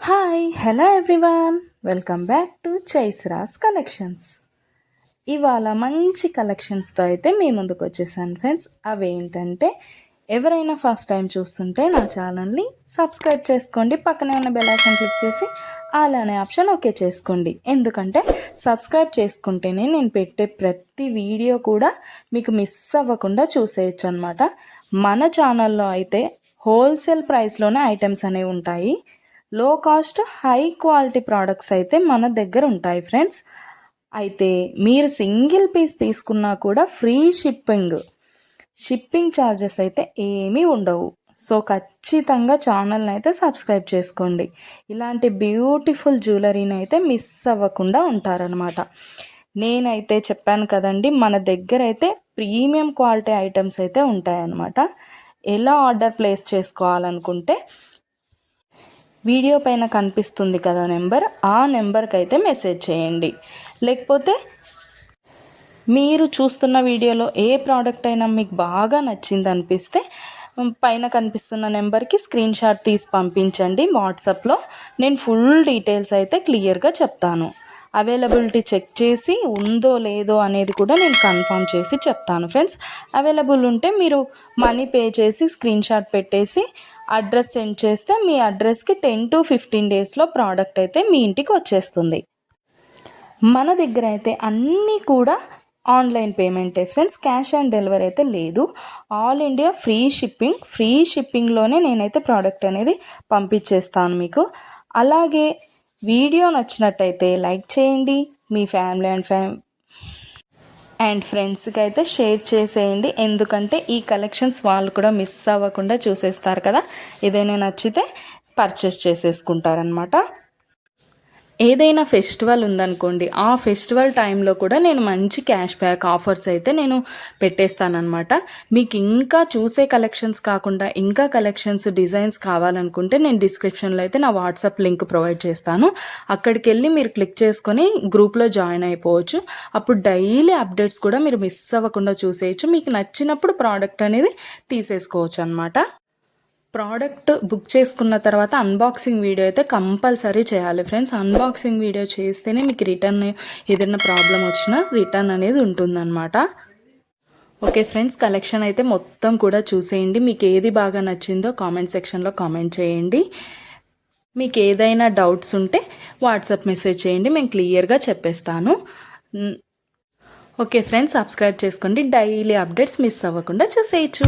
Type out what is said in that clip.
Hi hello everyone, welcome back to Chaisras collections. ఇవాళ మంచి కలెక్షన్స్తో అయితే మీ ముందుకు వచ్చేసాను ఫ్రెండ్స్. అవేంటంటే ఎవరైనా ఫస్ట్ టైం చూస్తుంటే నా ఛానల్ని సబ్స్క్రైబ్ చేసుకోండి, పక్కనే ఉన్న బెల్ ఐకాన్ క్లిక్ చేసి ఆల్ అనే ఆప్షన్ ఓకే చేసుకోండి. ఎందుకంటే సబ్స్క్రైబ్ చేసుకుంటేనే నేను పెట్టే ప్రతి వీడియో కూడా మీకు మిస్ అవ్వకుండా చూసేయచ్చు అనమాట. మన ఛానల్లో అయితే హోల్సేల్ ప్రైస్లోనే ఐటమ్స్ అనేవి ఉంటాయి. లో కాస్ట్ హై క్వాలిటీ ప్రోడక్ట్స్ అయితే మన దగ్గర ఉంటాయి ఫ్రెండ్స్. అయితే మీరు సింగిల్ పీస్ తీసుకున్నా కూడా ఫ్రీ షిప్పింగ్ ఛార్జెస్ అయితే ఏమీ ఉండవు. సో ఖచ్చితంగా ఛానల్ని అయితే సబ్స్క్రైబ్ చేసుకోండి. ఇలాంటి బ్యూటిఫుల్ జ్యువెలరీని అయితే మిస్ అవ్వకుండా ఉంటారనమాట. నేనైతే చెప్పాను కదండి, మన దగ్గర అయితే ప్రీమియం క్వాలిటీ ఐటమ్స్ అయితే ఉంటాయన్నమాట. ఎలా ఆర్డర్ ప్లేస్ చేసుకోవాలనుకుంటే వీడియో పైన కనిపిస్తుంది కదా నెంబర్, ఆ నెంబర్కి అయితే మెసేజ్ చేయండి. లేకపోతే మీరు చూస్తున్న వీడియోలో ఏ ప్రోడక్ట్ అయినా మీకు బాగా నచ్చింది అనిపిస్తే పైన కనిపిస్తున్న నెంబర్కి స్క్రీన్ షాట్ తీసి పంపించండి వాట్సాప్లో. నేను ఫుల్ డీటెయిల్స్ అయితే క్లియర్గా చెప్తాను. అవైలబిలిటీ చెక్ చేసి ఉందో లేదో అనేది కూడా నేను కన్ఫర్మ్ చేసి చెప్తాను ఫ్రెండ్స్. అవైలబుల్ ఉంటే మీరు మనీ పే చేసి స్క్రీన్ షాట్ పెట్టేసి అడ్రస్ సెండ్ చేస్తే మీ అడ్రస్కి 10 to 15 డేస్లో ప్రోడక్ట్ అయితే మీ ఇంటికి వచ్చేస్తుంది. మన దగ్గర అయితే అన్నీ కూడా ఆన్లైన్ పేమెంటే ఫ్రెండ్స్, క్యాష్ ఆన్ డెలివరీ అయితే లేదు. ఆల్ ఇండియా ఫ్రీ షిప్పింగ్లోనే నేనైతే ప్రోడక్ట్ అనేది పంపించేస్తాను మీకు. అలాగే వీడియో నచ్చినట్టయితే లైక్ చేయండి, మీ ఫ్యామిలీ అండ్ ఫ్రెండ్స్కి అయితే షేర్ చేసేయండి. ఎందుకంటే ఈ కలెక్షన్స్ వాళ్ళు కూడా మిస్ అవ్వకుండా చూసేస్తారు కదా, ఏదైనా నచ్చితే పర్చేస్ చేసేసుకుంటారనమాట. ఏదైనా ఫెస్టివల్ ఉందనుకోండి, ఆ ఫెస్టివల్ టైంలో కూడా నేను మంచి క్యాష్ బ్యాక్ ఆఫర్స్ అయితే నేను పెట్టేస్తానమాట. మీకు ఇంకా చూసే కలెక్షన్స్ కాకుండా ఇంకా కలెక్షన్స్ డిజైన్స్ కావాలనుకుంటే నేను డిస్క్రిప్షన్లో అయితే నా వాట్సాప్ లింక్ ప్రొవైడ్ చేస్తాను. అక్కడికి వెళ్ళి మీరు క్లిక్ చేసుకొని గ్రూప్లో జాయిన్ అయిపోవచ్చు. అప్పుడు డైలీ అప్డేట్స్ కూడా మీరు మిస్ అవ్వకుండా చూసేయచ్చు. మీకు నచ్చినప్పుడు ప్రోడక్ట్ అనేది తీసేసుకోవచ్చు అనమాట. ప్రోడక్ట్ బుక్ చేసుకున్న తర్వాత అన్బాక్సింగ్ వీడియో అయితే కంపల్సరీ చేయాలి ఫ్రెండ్స్. అన్బాక్సింగ్ వీడియో చేస్తేనే మీకు రిటర్న్ ఏదైనా ప్రాబ్లం వచ్చినా రిటర్న్ అనేది ఉంటుందన్నమాట. ఓకే ఫ్రెండ్స్, కలెక్షన్ అయితే మొత్తం కూడా చూసేయండి. మీకు ఏది బాగా నచ్చిందో కామెంట్ సెక్షన్లో కామెంట్ చేయండి. మీకు ఏదైనా డౌట్స్ ఉంటే వాట్సాప్ మెసేజ్ చేయండి, మేము క్లియర్గా చెప్పేస్తాను. ఓకే ఫ్రెండ్స్, సబ్స్క్రైబ్ చేసుకోండి, డైలీ అప్డేట్స్ మిస్ అవ్వకుండా చూసేయచ్చు.